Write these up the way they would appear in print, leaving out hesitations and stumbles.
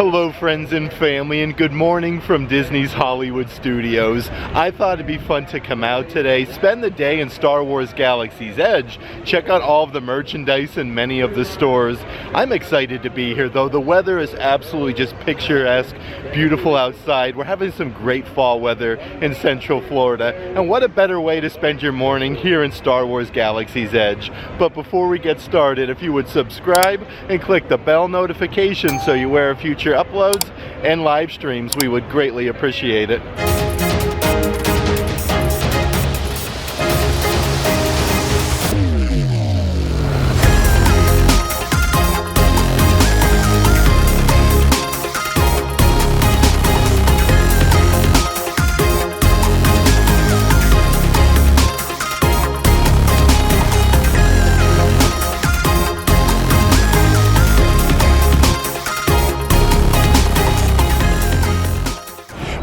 Hello friends and family, and good morning from Disney's Hollywood Studios. I thought it'd be fun to come out today, spend the day in Star Wars Galaxy's Edge, check out all of the merchandise in many of the stores. I'm excited to be here though. The weather is absolutely just picturesque, beautiful outside. We're having some great fall weather in Central Florida, and what a better way to spend your morning here in Star Wars Galaxy's Edge. But before we get started, if you would subscribe and click the bell notification so you're aware of future uploads and live streams, we would greatly appreciate it.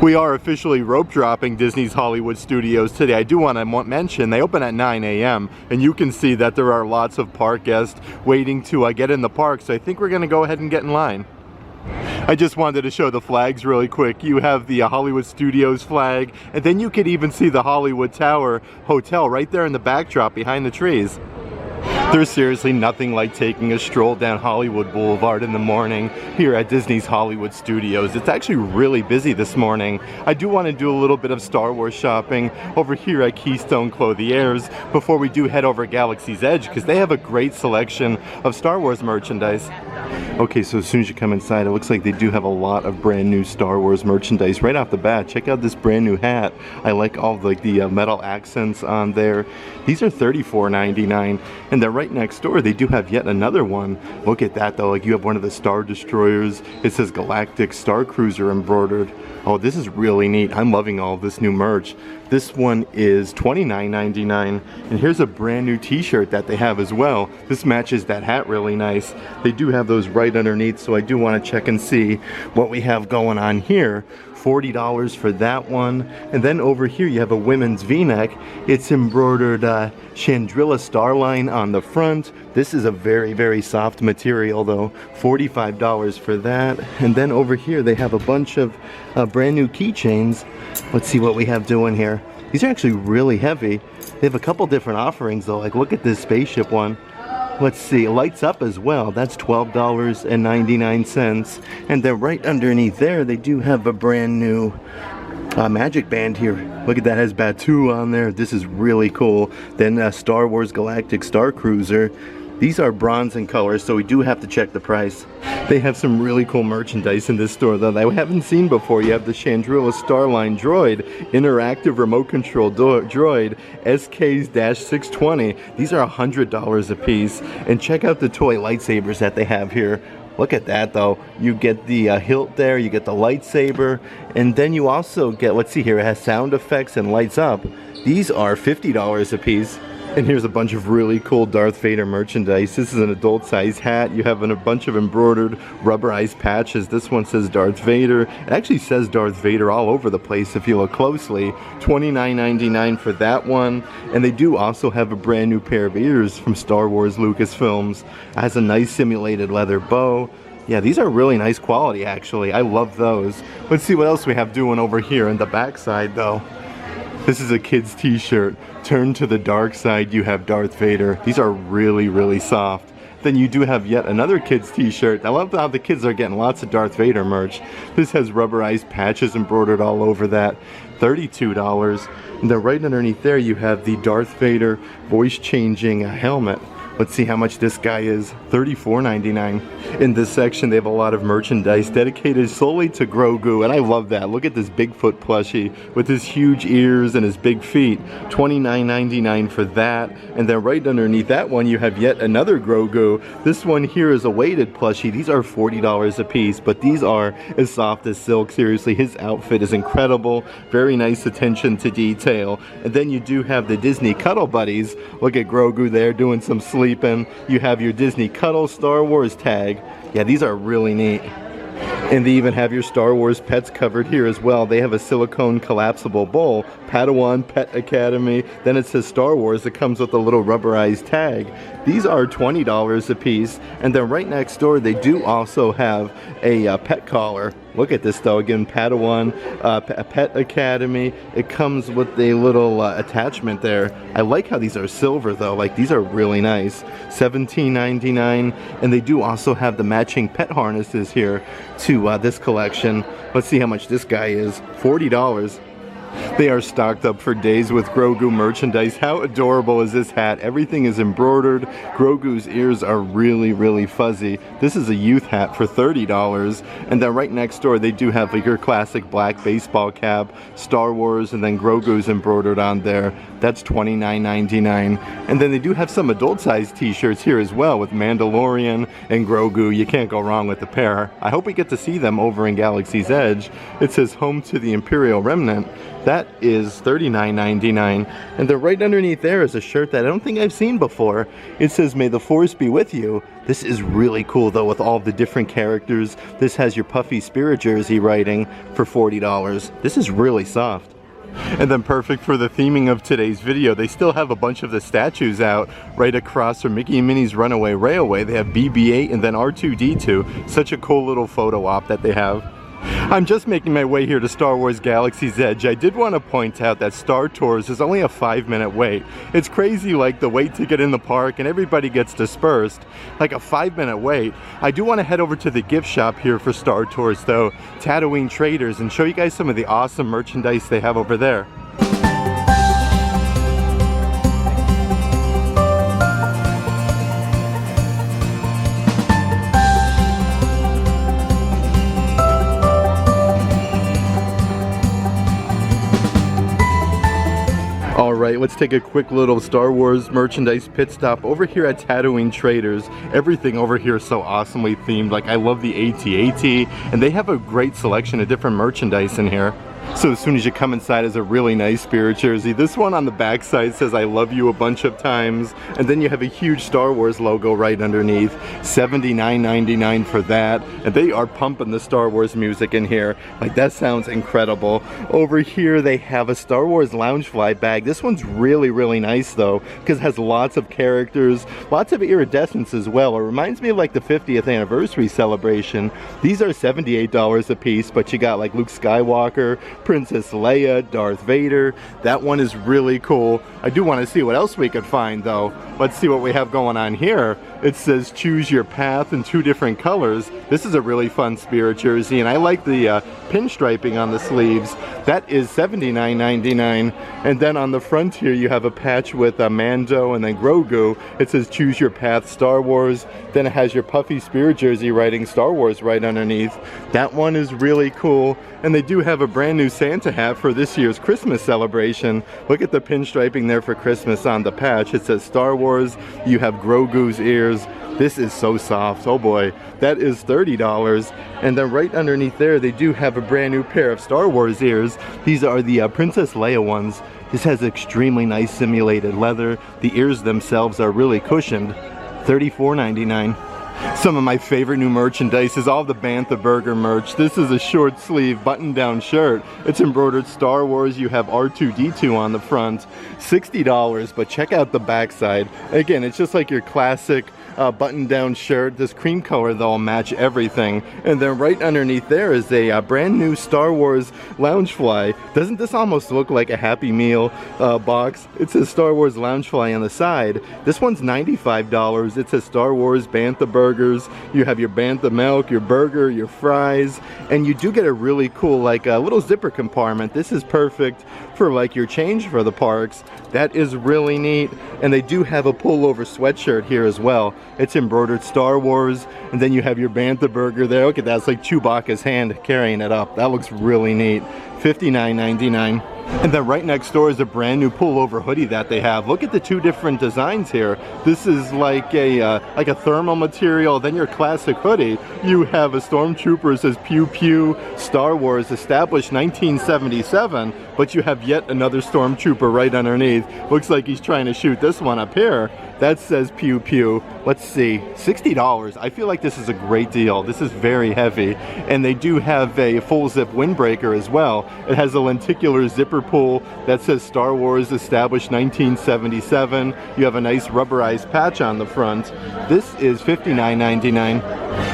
We are officially rope dropping Disney's Hollywood Studios today. I do want to mention they open at 9 a.m. and you can see that there are lots of park guests waiting to get in the park, so I think we're going to go ahead and get in line. I just wanted to show the flags really quick. You have the Hollywood Studios flag, and then you could even see the Hollywood Tower Hotel right there in the backdrop behind the trees. There's seriously nothing like taking a stroll down Hollywood Boulevard in the morning here at Disney's Hollywood Studios. It's actually really busy this morning. I do want to do a little bit of Star Wars shopping over here at Keystone Clothiers before we do head over Galaxy's Edge, because they have a great selection of Star Wars merchandise. Okay, so as soon as you come inside, it looks like they do have a lot of brand new Star Wars merchandise right off the bat. Check out this brand new hat. I like all the metal accents on there. These are $34.99, and then right next door they do have yet another one. Look at that though, like you have one of the Star Destroyers. It says Galactic Star Cruiser embroidered. Oh, this is really neat. I'm loving all of this new merch. This one is $29.99, and here's a brand new t-shirt that they have as well. This matches that hat really nice. They do have those right underneath, so I do want to check and see what we have going on here. $40 for that one. And then over here you have a women's v-neck. It's embroidered Chandrilla Starline on the front. This is a very, very soft material though. $45 for that. And then over here they have a bunch of brand new keychains. Let's see what we have doing here. These are actually really heavy. They have a couple different offerings though. Like look at this spaceship one. Let's see, it lights up as well. That's $12.99. And then right underneath there, they do have a brand new magic band here. Look at that, has Batu on there. This is really cool. Then Star Wars Galactic Star Cruiser. These are bronze in color, so we do have to check the price. They have some really cool merchandise in this store that I haven't seen before. You have the Chandrilla Starline Droid, interactive remote control droid, SKs-620. These are $100 a piece. And check out the toy lightsabers that they have here. Look at that though. You get the hilt there, you get the lightsaber, and then you also get, let's see here, it has sound effects and lights up. These are $50 a piece. And here's a bunch of really cool Darth Vader merchandise. This is an adult size hat. You have a bunch of embroidered rubberized patches. This one says Darth Vader. It actually says Darth Vader all over the place if you look closely. $29.99 for that one. And they do also have a brand new pair of ears from Star Wars Lucasfilms. It has a nice simulated leather bow. Yeah, these are really nice quality actually. I love those. Let's see what else we have doing over here in the back side though. This is a kid's t-shirt. Turn to the dark side, you have Darth Vader. These are really, really soft. Then you do have yet another kid's t-shirt. I love how the kids are getting lots of Darth Vader merch. This has rubberized patches embroidered all over that. $32. And then right underneath there you have the Darth Vader voice-changing helmet. Let's see how much this guy is. $34.99. In this section, they have a lot of merchandise dedicated solely to Grogu, and I love that. Look at this Bigfoot plushie with his huge ears and his big feet. $29.99 for that. And then right underneath that one, you have yet another Grogu. This one here is a weighted plushie. These are $40 a piece, but these are as soft as silk. Seriously, his outfit is incredible. Very nice attention to detail. And then you do have the Disney Cuddle Buddies. Look at Grogu there doing some sleeping. You have your Disney Cuddle Star Wars tag. Yeah, these are really neat. And they even have your Star Wars pets covered here as well. They have a silicone collapsible bowl, Padawan Pet Academy. Then it says Star Wars. It comes with a little rubberized tag. These are $20 a piece. And then right next door, they do also have a pet collar. Look at this though, again, Padawan Pet Academy. It comes with a little attachment there. I like how these are silver though, like these are really nice. $17.99, and they do also have the matching pet harnesses here to this collection. Let's see how much this guy is, $40. They are stocked up for days with Grogu merchandise. How adorable is this hat? Everything is embroidered. Grogu's ears are really, really fuzzy. This is a youth hat for $30. And then right next door, they do have like your classic black baseball cap, Star Wars, and then Grogu's embroidered on there. That's $29.99. And then they do have some adult-sized t-shirts here as well with Mandalorian and Grogu. You can't go wrong with the pair. I hope we get to see them over in Galaxy's Edge. It says Home to the Imperial Remnant. That is $39.99. And then right underneath there is a shirt that I don't think I've seen before. It says, May the Force be with you. This is really cool though with all the different characters. This has your puffy spirit jersey writing for $40. This is really soft. And then perfect for the theming of today's video, they still have a bunch of the statues out right across from Mickey and Minnie's Runaway Railway. They have BB-8 and then R2-D2. Such a cool little photo op that they have. I'm just making my way here to Star Wars Galaxy's Edge. I did want to point out that Star Tours is only a 5-minute wait. It's crazy, like the wait to get in the park and everybody gets dispersed. Like a 5-minute wait. I do want to head over to the gift shop here for Star Tours though, Tatooine Traders, and show you guys some of the awesome merchandise they have over there. Alright, let's take a quick little Star Wars merchandise pit stop over here at Tatooine Traders. Everything over here is so awesomely themed. Like, I love the AT-AT, and they have a great selection of different merchandise in here. So as soon as you come inside is a really nice spirit jersey. This one on the back side says I love you a bunch of times, and then you have a huge Star Wars logo right underneath. $79.99 for that, and they are pumping the Star Wars music in here. Like, that sounds incredible. Over here they have a Star Wars Loungefly bag. This one's really, really nice though, because it has lots of characters, lots of iridescence as well. It reminds me of like the 50th anniversary celebration. These are $78 a piece, but you got like Luke Skywalker, Princess Leia, Darth Vader. That one is really cool. I do want to see what else we could find though. Let's see what we have going on here. It says choose your path in 2 different colors. This is a really fun spirit jersey, and I like the pinstriping on the sleeves. That is $79.99. And then on the front here you have a patch with Mando and then Grogu. It says choose your path Star Wars. Then it has your puffy spirit jersey writing Star Wars right underneath. That one is really cool. And they do have a brand new Santa hat for this year's Christmas celebration. Look at the pinstriping there for Christmas on the patch. It says Star Wars. You have Grogu's ears. This is so soft. Oh boy, that is $30. And then right underneath there, they do have a brand new pair of Star Wars ears. These are the Princess Leia ones. This has extremely nice simulated leather. The ears themselves are really cushioned. $34.99. Some of my favorite new merchandise is all the Bantha Burger merch. This is a short sleeve button down shirt. It's embroidered Star Wars. You have R2-D2 on the front. $60, but check out the backside. Again, it's just like your classic button down shirt. This cream color though will match everything. And then right underneath there is a brand new Star Wars Loungefly. Doesn't this almost look like a Happy Meal box? It says Star Wars Loungefly on the side. This one's $95. It says Star Wars Bantha Burgers. You have your Bantha milk, your burger, your fries, and you do get a really cool like a little zipper compartment. This is perfect for like your change for the parks. That is really neat. And they do have a pullover sweatshirt here as well. It's embroidered Star Wars, and then you have your Bantha Burger there. Look at that, it's like Chewbacca's hand carrying it up. That looks really neat. $59.99. And then right next door is a brand new pullover hoodie that they have. Look at the 2 different designs here. This is like a thermal material. Then your classic hoodie, you have a stormtrooper. It says Pew Pew Star Wars, established 1977, but you have yet another stormtrooper right underneath. Looks like he's trying to shoot this one up here. That says pew pew. Let's see, $60. I feel like this is a great deal. This is very heavy. And they do have a full zip windbreaker as well. It has a lenticular zipper pull that says Star Wars established 1977. You have a nice rubberized patch on the front. This is $59.99.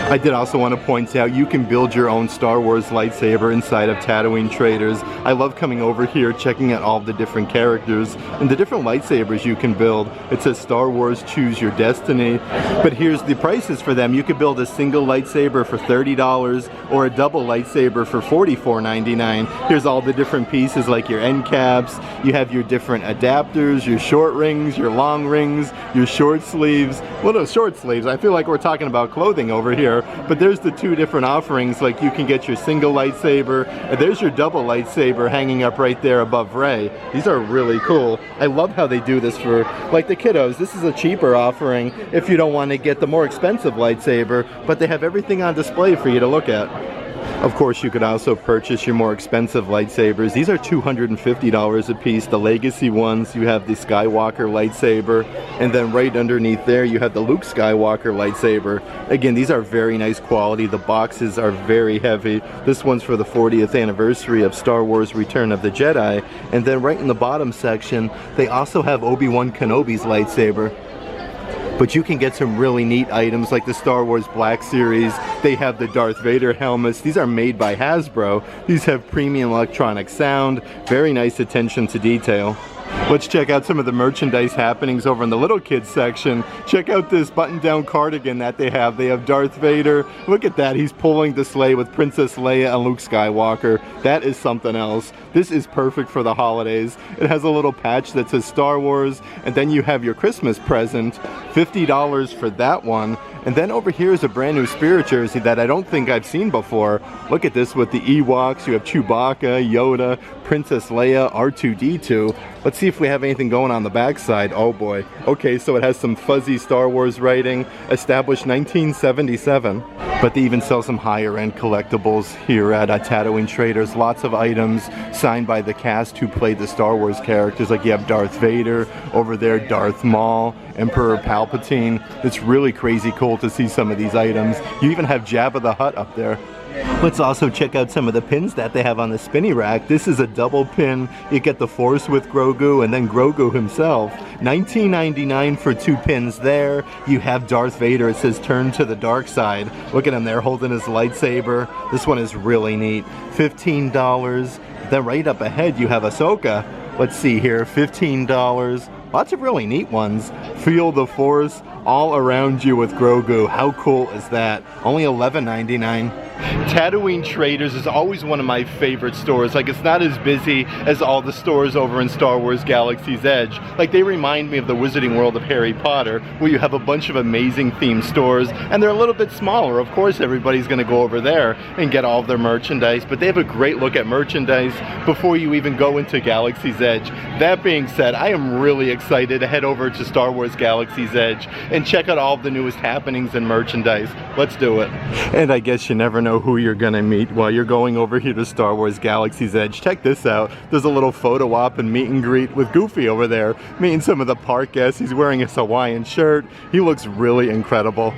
I did also want to point out you can build your own Star Wars lightsaber inside of Tatooine Traders. I love coming over here, checking out all the different characters and the different lightsabers you can build. It says Star Wars Choose Your Destiny, but here's the prices for them. You could build a single lightsaber for $30 or a double lightsaber for $44.99. Here's all the different pieces like your end caps. You have your different adapters, your short rings, your long rings, your short sleeves. Well, no, short sleeves. I feel like we're talking about clothing over here, but there's the two different offerings. Like you can get your single lightsaber, and there's your double lightsaber hanging up right there above Rey. These are really cool. I love how they do this for like the kiddos. This is a cheaper offering if you don't want to get the more expensive lightsaber, but they have everything on display for you to look at. Of course, you could also purchase your more expensive lightsabers. These are $250 a piece. The Legacy ones, you have the Skywalker lightsaber, and then right underneath there you have the Luke Skywalker lightsaber. Again, these are very nice quality. The boxes are very heavy. This one's for the 40th anniversary of Star Wars Return of the Jedi. And then right in the bottom section, they also have Obi-Wan Kenobi's lightsaber. But you can get some really neat items like the Star Wars Black Series. They have the Darth Vader helmets. These are made by Hasbro. These have premium electronic sound, very nice attention to detail. Let's check out some of the merchandise happenings over in the little kids section. Check out this button-down cardigan that they have. They have Darth Vader. Look at that. He's pulling the sleigh with Princess Leia and Luke Skywalker. That is something else. This is perfect for the holidays. It has a little patch that says Star Wars, and then you have your Christmas present. $50 for that one. And then over here is a brand new Spirit jersey that I don't think I've seen before. Look at this with the Ewoks. You have Chewbacca, Yoda, Princess Leia, R2-D2. Let's see if we have anything going on the backside. Oh boy. Okay, so it has some fuzzy Star Wars writing, established 1977. But they even sell some higher end collectibles here at Tatooine Traders. Lots of items signed by the cast who played the Star Wars characters. Like you have Darth Vader, over there Darth Maul, Emperor Palpatine. It's really crazy cool to see some of these items. You even have Jabba the Hutt up there. Let's also check out some of the pins that they have on the spinny rack. This is a double pin. You get the Force with Grogu and then Grogu himself. $19.99 for two pins there. You have Darth Vader. It says turn to the dark side. Look at him there holding his lightsaber. This one is really neat. $15. Then right up ahead you have Ahsoka. Let's see here, $15. Lots of really neat ones. Feel the Force all around you with Grogu. How cool is that? Only $11.99. Tatooine Traders is always one of my favorite stores. Like, it's not as busy as all the stores over in Star Wars Galaxy's Edge. Like, they remind me of the Wizarding World of Harry Potter, where you have a bunch of amazing themed stores, and they're a little bit smaller. Of course, everybody's gonna go over there and get all of their merchandise, but they have a great look at merchandise before you even go into Galaxy's Edge. That being said, I am really excited to head over to Star Wars Galaxy's Edge and check out all of the newest happenings and merchandise. Let's do it. And I guess you never know who you're gonna meet while you're going over here to Star Wars Galaxy's Edge. Check this out. There's a little photo op and meet and greet with Goofy over there, meeting some of the park guests. He's wearing a Hawaiian shirt. He looks really incredible.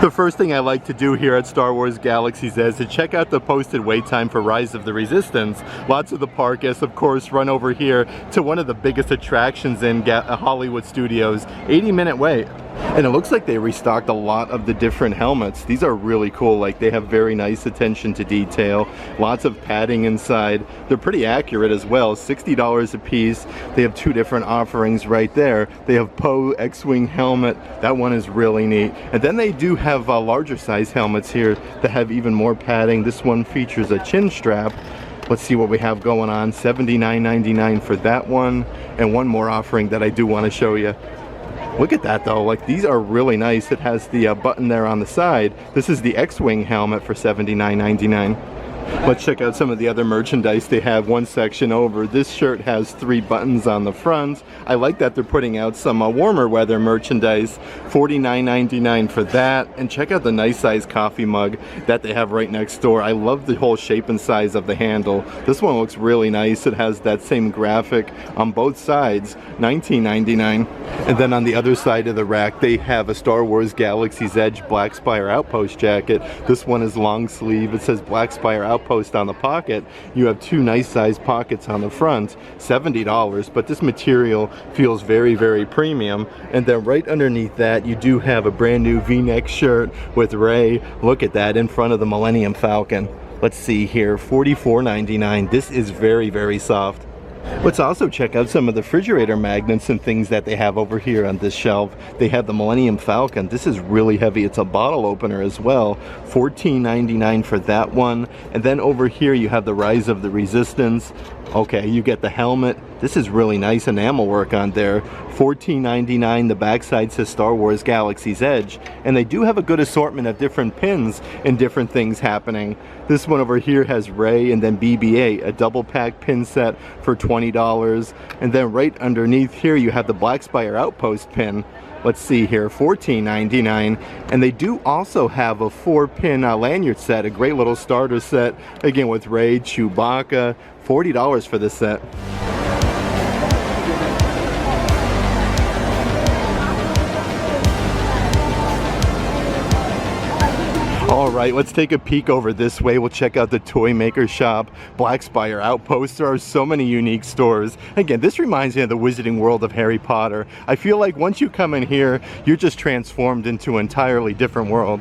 The first thing I like to do here at Star Wars Galaxy's Edge is to check out the posted wait time for Rise of the Resistance. Lots of the park guests, of course, run over here to one of the biggest attractions in Hollywood Studios. 80-minute wait. And it looks like they restocked a lot of the different helmets. These are really cool. Like, they have very nice attention to detail. Lots of padding inside. They're pretty accurate as well. $60 a piece. They have two different offerings right there. They have Poe X-Wing helmet. That one is really neat. And then they do have larger size helmets here that have even more padding. This one features a chin strap. Let's see what we have going on. $79.99 for that one. And one more offering that I do want to show you. Look at that though, like these are really nice. It has the button there on the side. This is the X-Wing helmet for $79.99. Let's check out some of the other merchandise they have one section over. This shirt has 3 buttons on the front. I like that they're putting out some warmer weather merchandise. $49.99 for that. And check out the nice size coffee mug that they have right next door. I love the whole shape and size of the handle. This one looks really nice. It has that same graphic on both sides. $19.99. And then on the other side of the rack, they have a Star Wars Galaxy's Edge Black Spire Outpost jacket. This one is long sleeve. It says Black Spire Outpost on the pocket. You have 2 nice sized pockets on the front. $70, but this material feels very, very premium. And then right underneath that, you do have a brand new V-neck shirt with Rey. Look at that, in front of the Millennium Falcon. Let's see here, $44.99. This is very, very soft. Let's also check out some of the refrigerator magnets and things that they have over here on this shelf. They have the Millennium Falcon. This is really heavy. It's a bottle opener as well. $14.99 for that one. And then over here you have the Rise of the Resistance. Okay, you get the helmet. This is really nice enamel work on there. $14.99. The backside says Star Wars Galaxy's Edge. And they do have a good assortment of different pins and different things happening. This one over here has Rey and then BB-8, a double pack pin set for $20. And then right underneath here you have the Black Spire Outpost pin. Let's see here, $14.99. And they do also have a 4-pin lanyard set, a great little starter set, again with Rey, Chewbacca. $40 for this set. Alright, let's take a peek over this way. We'll check out the Toy Maker Shop, Black Spire Outpost. There are so many unique stores. Again, this reminds me of the Wizarding World of Harry Potter. I feel like once you come in here, you're just transformed into an entirely different world.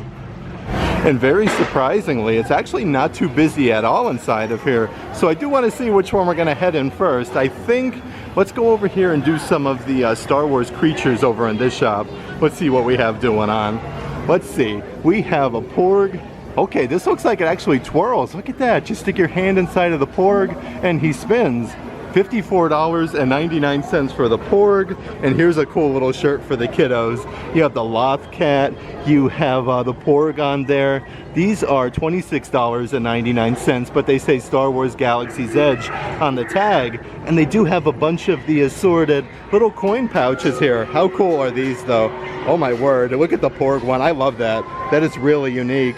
And very surprisingly, it's actually not too busy at all inside of here. So I do want to see which one we're going to head in first. I think, let's go over here and do some of the Star Wars creatures over in this shop. Let's see what we have going on. Let's see, we have a Porg. Okay, this looks like it actually twirls. Look at that, just stick your hand inside of the Porg and he spins. $54.99 for the Porg. And here's a cool little shirt for the kiddos. You have the Loth Cat, you have the Porg on there. These are $26.99, but they say Star Wars Galaxy's Edge on the tag. And they do have a bunch of the assorted little coin pouches here. How cool are these though? Oh my word, look at the Porg one. I love that. That is really unique.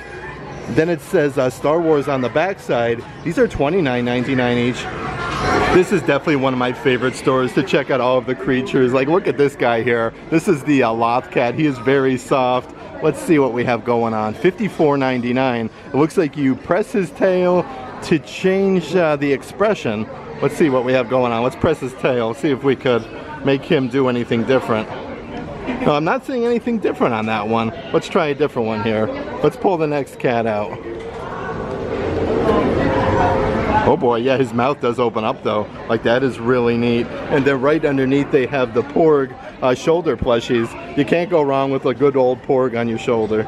Then it says Star Wars on the back side. These are $29.99 each. This is definitely one of my favorite stores to check out all of the creatures. Like, look at this guy here. This is the Loth Cat. He is very soft. Let's see what we have going on. $54.99. It looks like you press his tail to change the expression. Let's see what we have going on. Let's press his tail, see if we could make him do anything different. No, I'm not seeing anything different on that one. Let's try a different one here. Let's pull the next cat out. Oh boy, yeah, his mouth does open up though. Like, that is really neat. And then right underneath they have the Porg shoulder plushies. You can't go wrong with a good old Porg on your shoulder.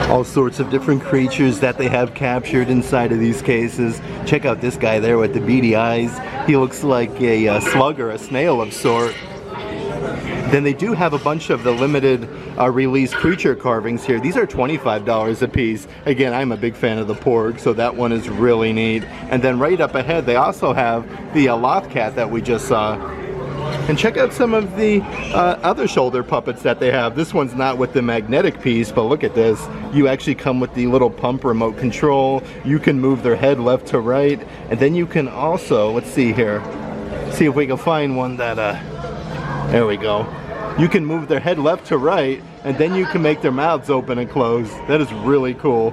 All sorts of different creatures that they have captured inside of these cases. Check out this guy there with the beady eyes. He looks like a slug or a snail of sort. Then they do have a bunch of the limited release creature carvings here. These are $25 a piece. Again, I'm a big fan of the Porg, so that one is really neat. And then right up ahead, they also have the Loth Cat that we just saw. And check out some of the other shoulder puppets that they have. This one's not with the magnetic piece, but look at this. You actually come with the little pump remote control. You can move their head left to right. And then you can also, let's see here, see if we can find one that, there we go. You can move their head left to right, and then you can make their mouths open and close. That is really cool.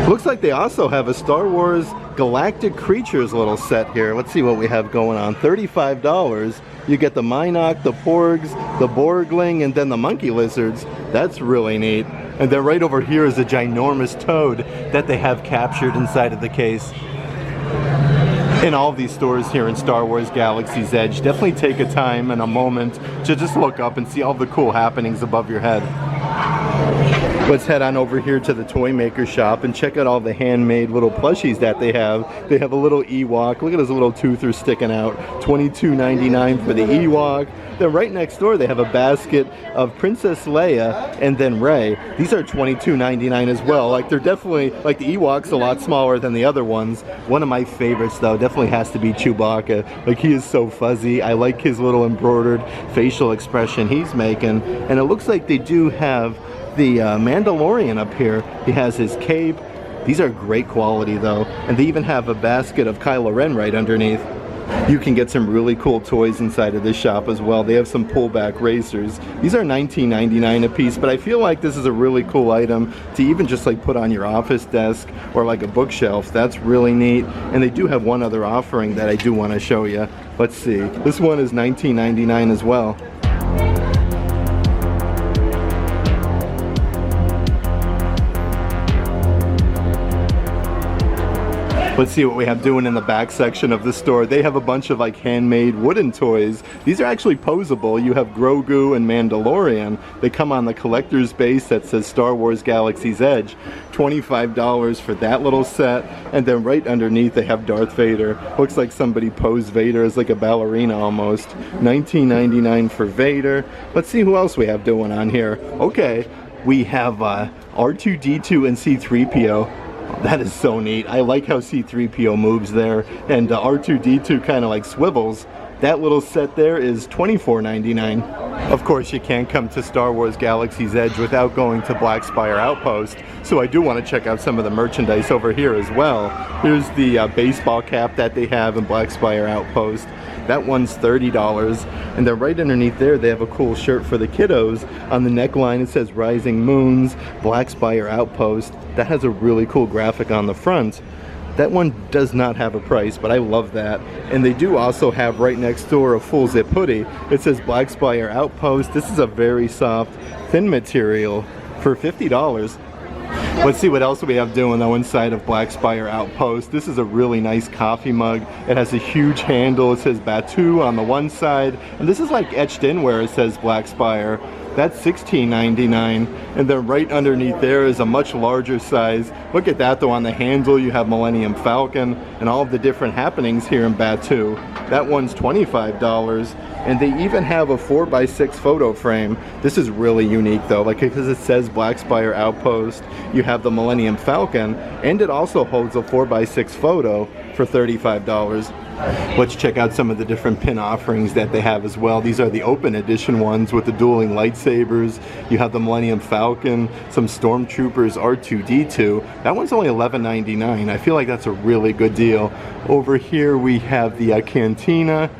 Looks like they also have a Star Wars Galactic Creatures little set here. Let's see what we have going on. $35. You get the Mynock, the Porgs, the Borgling, and then the Monkey Lizards. That's really neat. And then right over here is a ginormous toad that they have captured inside of the case. In all of these stores here in Star Wars Galaxy's Edge, definitely take a time and a moment to just look up and see all the cool happenings above your head. Let's head on over here to the toy maker shop and check out all the handmade little plushies that they have. They have a little Ewok. Look at his little toother sticking out. $22.99 for the Ewok. Then right next door they have a basket of Princess Leia and then Rey. These are $22.99 as well. Like they're definitely, like the Ewok's a lot smaller than the other ones. One of my favorites though definitely has to be Chewbacca. Like he is so fuzzy. I like his little embroidered facial expression he's making. And it looks like they do have the Mandalorian up here. He has his cape. These are great quality though. And they even have a basket of Kylo Ren right underneath. You can get some really cool toys inside of this shop as well. They have some pullback racers. These are $19.99 a piece, but I feel like this is a really cool item to even just like put on your office desk or like a bookshelf. That's really neat. And they do have one other offering that I do want to show you. Let's see. This one is $19.99 as well. Let's see what we have doing in the back section of the store. They have a bunch of like handmade wooden toys. These are actually posable. You have Grogu and Mandalorian. They come on the collector's base that says Star Wars Galaxy's Edge. $25 for that little set. And then right underneath they have Darth Vader. Looks like somebody posed Vader as like a ballerina almost. $19.99 for Vader. Let's see who else we have doing on here. Okay, we have R2-D2 and C-3PO. That is so neat. I like how C-3PO moves there, and R2-D2 kind of like swivels. That little set there is $24.99. Of course, you can't come to Star Wars Galaxy's Edge without going to Black Spire Outpost, so I do want to check out some of the merchandise over here as well. Here's the baseball cap that they have in Black Spire Outpost. That one's $30. And then right underneath there, they have a cool shirt for the kiddos. On the neckline, it says Rising Moons, Black Spire Outpost. That has a really cool graphic on the front. That one does not have a price, but I love that. And they do also have right next door a full zip hoodie. It says Black Spire Outpost. This is a very soft, thin material for $50. Let's see what else we have doing though inside of Black Spire Outpost. This is a really nice coffee mug. It has a huge handle. It says Batu on the one side. And this is like etched in where it says Black Spire. That's $16.99. And then right underneath there is a much larger size. Look at that though, on the handle you have Millennium Falcon and all of the different happenings here in Batu. That one's $25. And they even have a 4x6 photo frame. This is really unique though, like because it says Black Spire Outpost. You have the Millennium Falcon, and it also holds a 4x6 photo for $35. Let's check out some of the different pin offerings that they have as well. These are the open edition ones with the dueling lightsabers. You have the Millennium Falcon, some Stormtroopers, R2-D2. That one's only $11.99. I feel like that's a really good deal. Over here we have the Cantina.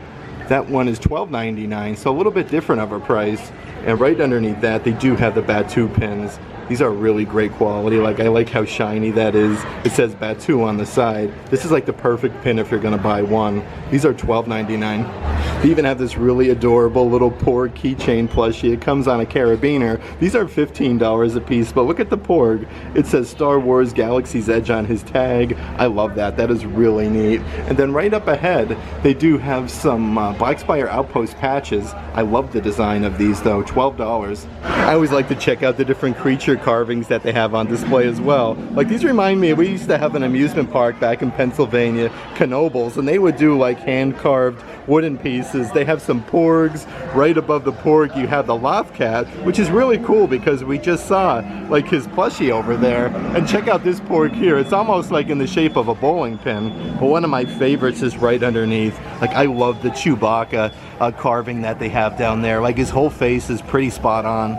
That one is $12.99, so a little bit different of a price. And right underneath that, they do have the Batu pins. These are really great quality. Like, I like how shiny that is. It says Batu on the side. This is like the perfect pin if you're gonna buy one. These are $12.99. They even have this really adorable little Porg keychain plushie. It comes on a carabiner. These are $15 a piece, but look at the Porg. It says Star Wars Galaxy's Edge on his tag. I love that. That is really neat. And then right up ahead, they do have some Black Spire Outpost patches. I love the design of these though, $12. I always like to check out the different creature carvings that they have on display as well. Like these remind me, we used to have an amusement park back in Pennsylvania, Knoebels, and they would do like hand-carved wooden pieces. They have some Porgs. Right above the Porg you have the Lothcat, which is really cool because we just saw like his plushie over there. And check out this Porg here. It's almost like in the shape of a bowling pin. But one of my favorites is right underneath. Like I love the Chewbacca carving that they have down there. Like his whole face is pretty spot on.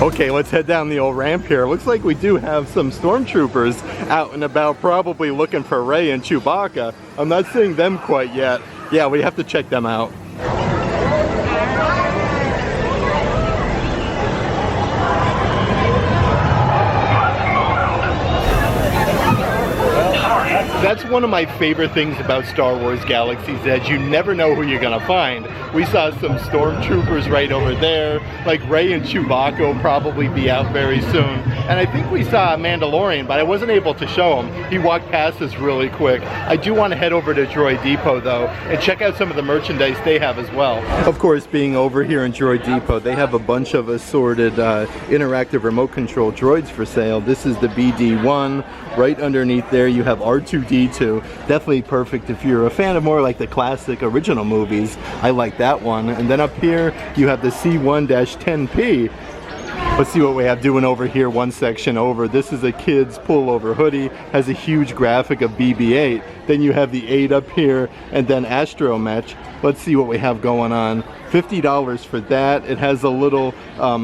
Okay, let's head down the old ramp here. Looks like we do have some stormtroopers out and about, probably looking for Rey and Chewbacca. I'm not seeing them quite yet. Yeah, we have to check them out. that's one of my favorite things about Star Wars Galaxy's Edge. You never know who you're gonna find. We saw some stormtroopers right over there, like Rey and Chewbacca will probably be out very soon. And I think we saw a Mandalorian, but I wasn't able to show him. He walked past us really quick. I do want to head over to Droid Depot though, and check out some of the merchandise they have as well. Of course, being over here in Droid Depot, they have a bunch of assorted interactive remote control droids for sale. This is the BD-1. Right underneath there you have R2-D2. Definitely perfect if you're a fan of more like the classic original movies. I like that one. And then up here you have the C1-10P. Let's see what we have doing over here, one section over. This is a kid's pullover hoodie, has a huge graphic of BB-8. Then you have the 8 up here, and then Astromech. Let's see what we have going on. $50 for that. It has a little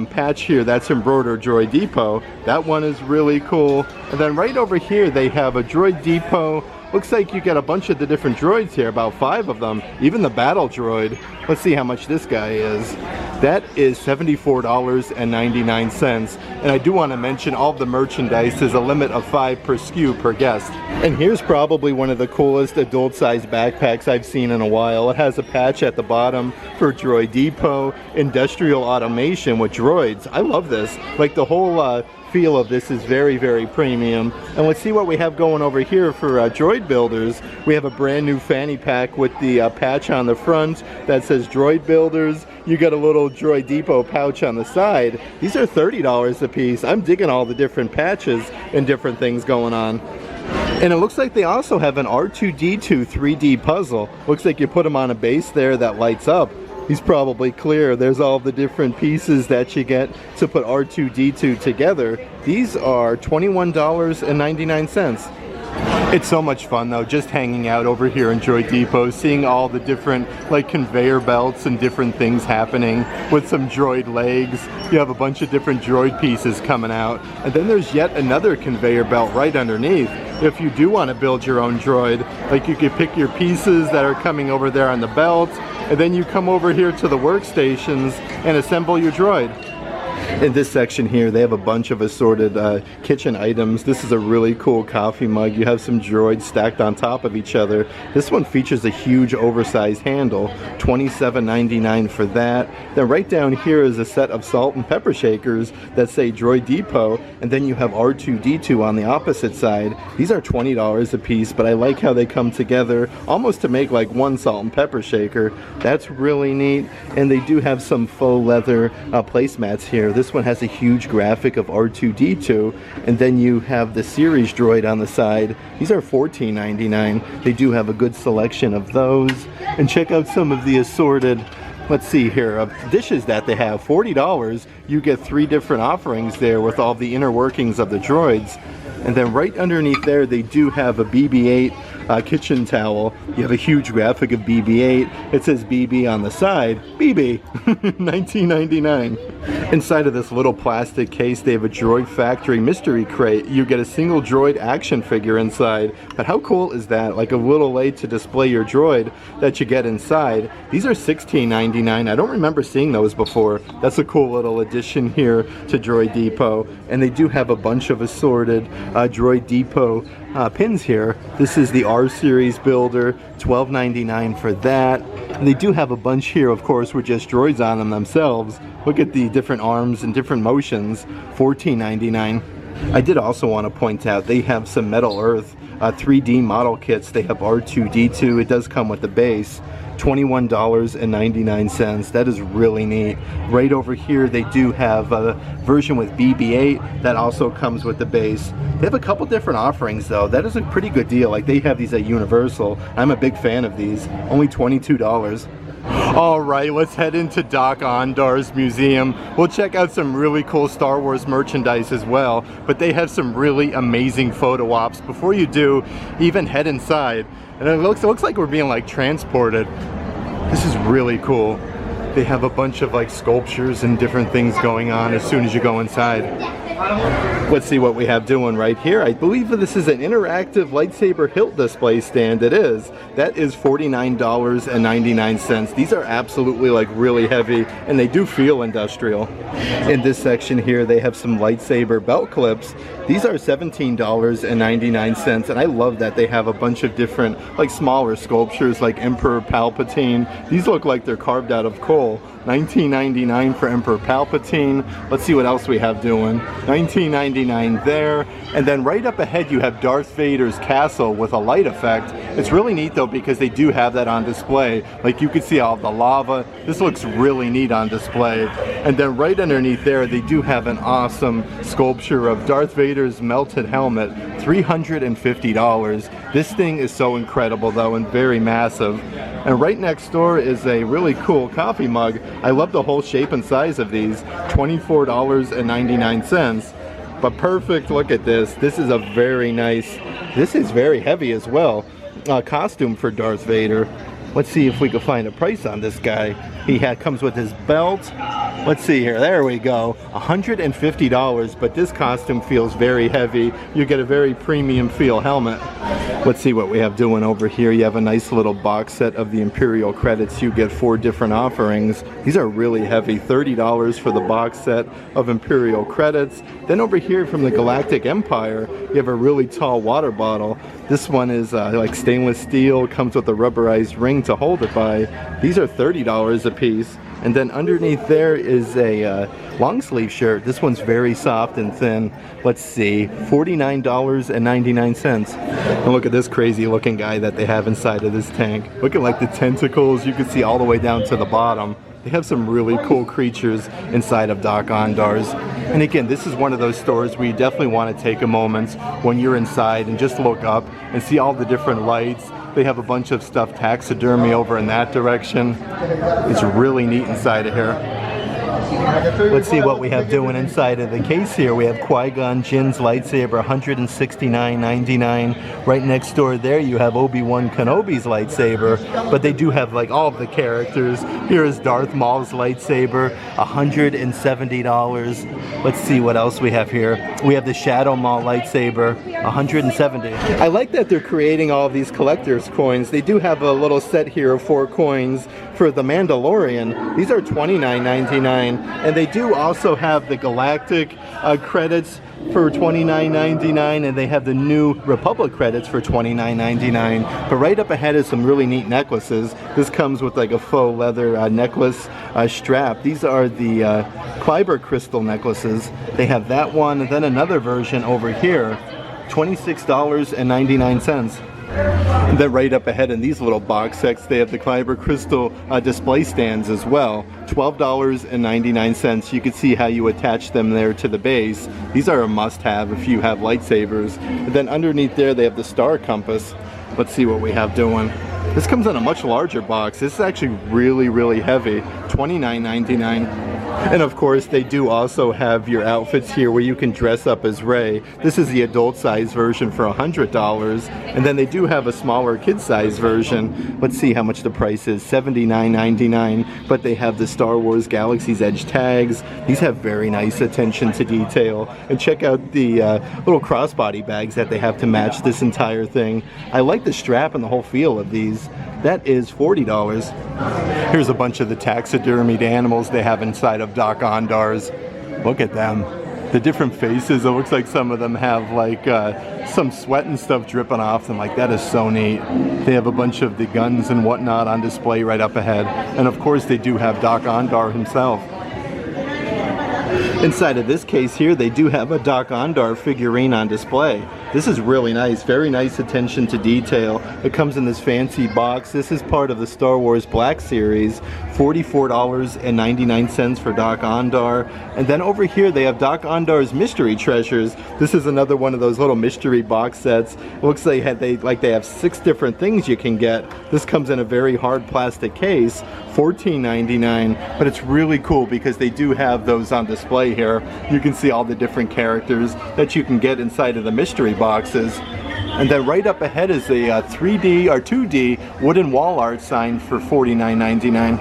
patch here that's embroidered Droid Depot. That one is really cool. And then right over here they have a Droid Depot. Looks like you get a bunch of the different droids here, about 5 of them. Even the battle droid. Let's see how much this guy is. That is $74.99. And I do want to mention all of the merchandise is a limit of 5 per SKU per guest. And here's probably one of the coolest adult-sized backpacks I've seen in a while. It has a patch at the bottom for Droid Depot, industrial automation with droids. I love this. Like the whole feel of this is very, very premium. And let's see what we have going over here for droid builders. We have a brand new fanny pack with the patch on the front that says Droid Builders. You got a little Droid Depot pouch on the side. These are $30 a piece. I'm digging all the different patches and different things going on. And it looks like they also have an R2-D2 3D puzzle. Looks like you put him on a base there that lights up. He's probably clear. There's all the different pieces that you get to put R2-D2 together. These are $21.99. It's so much fun though, just hanging out over here in Droid Depot, seeing all the different like conveyor belts and different things happening with some droid legs. You have a bunch of different droid pieces coming out. And then there's yet another conveyor belt right underneath. If you do want to build your own droid, like you could pick your pieces that are coming over there on the belt, and then you come over here to the workstations and assemble your droid. In this section here, they have a bunch of assorted kitchen items. This is a really cool coffee mug. You have some droids stacked on top of each other. This one features a huge oversized handle, $27.99 for that. Then right down here is a set of salt and pepper shakers that say Droid Depot, and then you have R2-D2 on the opposite side. These are $20 a piece, but I like how they come together almost to make like one salt and pepper shaker. That's really neat. And they do have some faux leather placemats here. This one has a huge graphic of R2-D2, and then you have the series droid on the side. These are $14.99. They do have a good selection of those. And check out some of the assorted, let's see here, of dishes that they have. $40. You get 3 different offerings there with all the inner workings of the droids. And then right underneath there, they do have a BB-8 kitchen towel. You have a huge graphic of BB-8. It says BB on the side. BB, $19.99. Inside of this little plastic case, they have a Droid Factory mystery crate. You get a single droid action figure inside. But how cool is that? Like a little way to display your droid that you get inside. These are $16.99. I don't remember seeing those before. That's a cool little addition here to Droid Depot. And they do have a bunch of assorted Droid Depot pins here. This is the R-Series builder, $12.99 for that. And they do have a bunch here, of course, with just droids on them themselves. Look at the different arms and different motions, $14.99. I did also want to point out they have some Metal Earth 3D model kits. They have R2-D2. It does come with the base. $21.99. That is really neat. Right over here they do have a version with BB-8 that also comes with the base. They have a couple different offerings though. That is a pretty good deal. Like they have these at Universal. I'm a big fan of these. Only $22. Alright, let's head into Doc Ondar's museum. We'll check out some really cool Star Wars merchandise as well, but they have some really amazing photo ops. Before you do, even head inside. And it looks like we're being like transported. This is really cool. They have a bunch of like sculptures and different things going on as soon as you go inside. Let's see what we have doing right here. I believe this is an interactive lightsaber hilt display stand. It is. That is $49.99. These are absolutely like really heavy, and they do feel industrial. In this section here, they have some lightsaber belt clips. These are $17.99, and I love that they have a bunch of different like smaller sculptures like Emperor Palpatine. These look like they're carved out of coal. $19.99 for Emperor Palpatine. Let's see what else we have doing. $19.99 there. And then right up ahead you have Darth Vader's castle with a light effect. It's really neat though because they do have that on display. Like you can see all the lava. This looks really neat on display. And then right underneath there they do have an awesome sculpture of Darth Vader's melted helmet. $350. This thing is so incredible though and very massive. And right next door is a really cool coffee mug. I love the whole shape and size of these. $24.99. But perfect, look at this. This is a very nice, this is very heavy as well. Costume for Darth Vader. Let's see if we can find a price on this guy. He comes with his belt. Let's see here, there we go. $150, but this costume feels very heavy. You get a very premium feel helmet. Let's see what we have doing over here. You have a nice little box set of the Imperial credits. You get 4 different offerings. These are really heavy. $30 for the box set of Imperial credits. Then over here from the Galactic Empire, you have a really tall water bottle. This one is like stainless steel, comes with a rubberized ring to hold it by. These are $30 a piece. And then underneath there is a long sleeve shirt. This one's very soft and thin. Let's see, $49.99. And look at this crazy looking guy that they have inside of this tank. Look at like the tentacles. You can see all the way down to the bottom. They have some really cool creatures inside of Dok-Ondar's. And again, this is one of those stores where you definitely want to take a moment when you're inside and just look up and see all the different lights. They have a bunch of stuffed taxidermy over in that direction. It's really neat inside of here. Let's see what we have doing inside of the case here. We have Qui-Gon Jinn's lightsaber, $169.99. Right next door there you have Obi-Wan Kenobi's lightsaber, but they do have like all of the characters. Here is Darth Maul's lightsaber, $170. Let's see what else we have here. We have the Shadow Maul lightsaber, $170. I like that they're creating all of these collector's coins. They do have a little set here of 4 coins for the Mandalorian. These are $29.99. And they do also have the Galactic credits for $29.99, and they have the New Republic credits for $29.99. But right up ahead is some really neat necklaces. This comes with like a faux leather necklace strap. These are the Kyber crystal necklaces. They have that one, and then another version over here, $26.99. And then right up ahead in these little box sets, they have the Kyber crystal display stands as well. $12.99. You can see how you attach them there to the base. These are a must-have if you have lightsabers. And then underneath there, they have the star compass. Let's see what we have doing. This comes in a much larger box. This is actually really, really heavy. $29.99. And of course, they do also have your outfits here where you can dress up as Rey. This is the adult size version for $100. And then they do have a smaller kid size version. Let's see how much the price is, $79.99. But they have the Star Wars Galaxy's Edge tags. These have very nice attention to detail. And check out the little crossbody bags that they have to match this entire thing. I like the strap and the whole feel of these. That is $40. Here's a bunch of the taxidermied animals they have inside of Dok-Ondar's. Look at them. The different faces, it looks like some of them have like some sweat and stuff dripping off them. Like, that is so neat. They have a bunch of the guns and whatnot on display right up ahead. And of course they do have Dok-Ondar himself. Inside of this case here, they do have a Dok-Ondar figurine on display. This is really nice, very nice attention to detail. It comes in this fancy box. This is part of the Star Wars Black Series, $44.99 for Dok-Ondar. And then over here they have Dok-Ondar's Mystery Treasures. This is another one of those little mystery box sets. It looks like they have 6 different things you can get. This comes in a very hard plastic case, $14.99, but it's really cool because they do have those on display here. You can see all the different characters that you can get inside of the mystery boxes. And then right up ahead is a 3D or 2D wooden wall art sign for $49.99.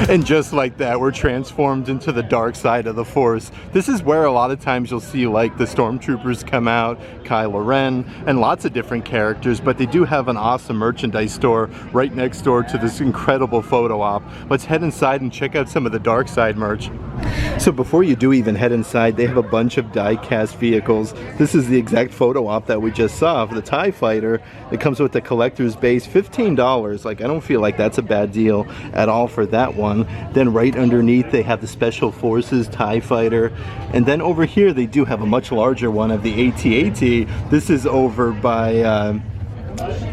And just like that, we're transformed into the dark side of the Force. This is where a lot of times you'll see like the stormtroopers come out, Kylo Ren, and lots of different characters, but they do have an awesome merchandise store right next door to this incredible photo op. Let's head inside and check out some of the dark side merch. So before you do even head inside, they have a bunch of die-cast vehicles. This is the exact photo op that we just saw for the TIE Fighter. It comes with the collector's base, $15. Like, I don't feel like that's a bad deal at all for that one. Then right underneath they have the Special Forces TIE Fighter. And then over here they do have a much larger one of the AT-AT. This is over by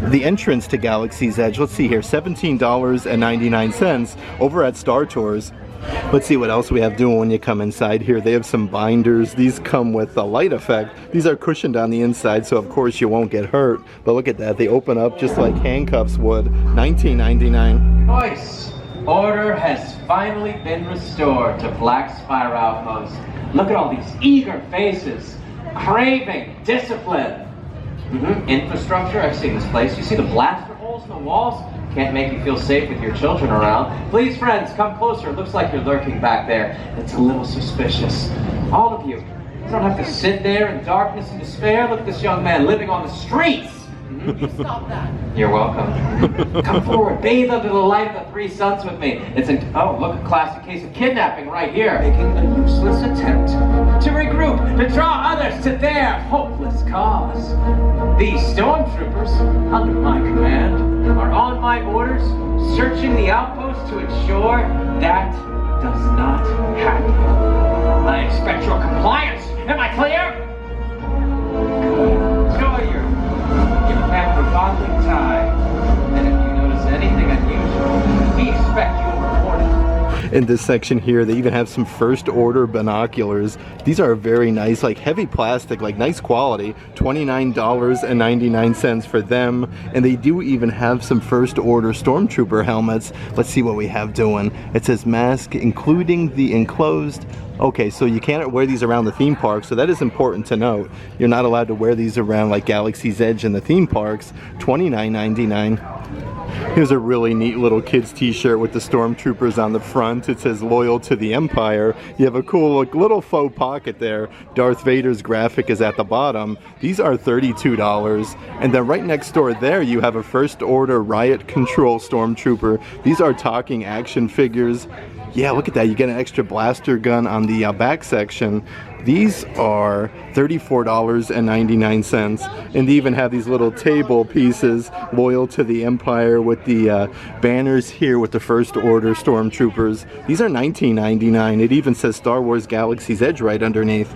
the entrance to Galaxy's Edge. Let's see here, $17.99 over at Star Tours. Let's see what else we have doing when you come inside here. They have some binders. These come with a light effect. These are cushioned on the inside, so of course you won't get hurt. But look at that. They open up just like handcuffs would. $19.99. Voice. Order has finally been restored to Black Spire Outpost. Look at all these eager faces. Craving discipline. Infrastructure. I've seen this place. You see the blaster holes in the walls? Can't make you feel safe with your children around. Please, friends, come closer. It looks like you're lurking back there. It's a little suspicious. All of you, you don't have to sit there in darkness and despair. Look at this young man living on the streets. Stop that. You're welcome. Come forward, bathe under the light of the three suns with me. Oh, look, a classic case of kidnapping right here. Making a useless attempt to regroup, to draw others to their hopeless cause. These stormtroopers, under my command, are on my orders, searching the outpost to ensure that does not happen. I expect your compliance. Am I clear? Enjoy your family bonding time. And if you notice anything unusual, we expect you to report it. In this section here, they even have some first order binoculars. These are very nice, like heavy plastic, like nice quality. $29.99 for them. And they do even have some first order stormtrooper helmets. Let's see what we have doing. It says mask, including the enclosed. Okay, so you can't wear these around the theme park, so that is important to note. You're not allowed to wear these around like Galaxy's Edge and the theme parks. $29.99. Here's a really neat little kids t-shirt with the stormtroopers on the front. It says loyal to the Empire. You have a cool little faux pocket there. Darth Vader's graphic is at the bottom. These are $32. And then right next door there you have a first order riot control stormtrooper. These are talking action figures. Yeah, look at that. You get an extra blaster gun on the back section. These are $34.99. And they even have these little table pieces, loyal to the Empire, with the banners here with the First Order Stormtroopers. These are $19.99. It even says Star Wars Galaxy's Edge right underneath.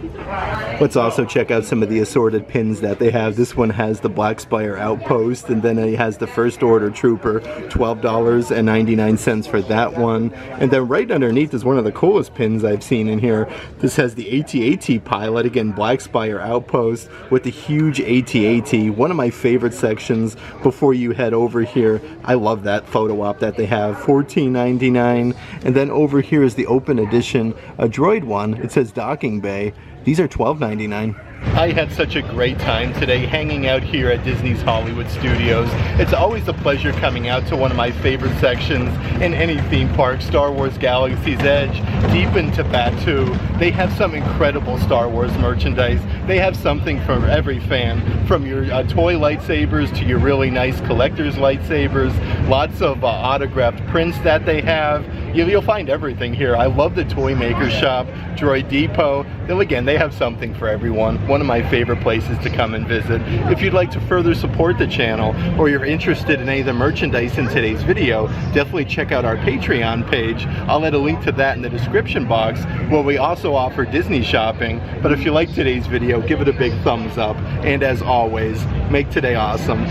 Let's also check out some of the assorted pins that they have. This one has the Black Spire Outpost, and then it has the First Order Trooper, $12.99 for that one. And then right underneath is one of the coolest pins I've seen in here. This has the AT-AT pilot, again Black Spire Outpost with the huge AT-AT, one of my favorite sections before you head over here. I love that photo op that they have, $14.99. And then over here is the open edition, a droid one. It says docking bay. These are $12.99. I had such a great time today hanging out here at Disney's Hollywood Studios. It's always a pleasure coming out to one of my favorite sections in any theme park, Star Wars Galaxy's Edge, deep into Batuu. They have some incredible Star Wars merchandise. They have something for every fan, from your toy lightsabers to your really nice collector's lightsabers. Lots of autographed prints that they have. You'll find everything here. I love the Toy Maker Shop, Droid Depot. Then again, they have something for everyone. One of my favorite places to come and visit. If you'd like to further support the channel, or you're interested in any of the merchandise in today's video, definitely check out our Patreon page. I'll add a link to that in the description box, where we also offer Disney shopping. But if you like today's video, give it a big thumbs up. And as always, make today awesome.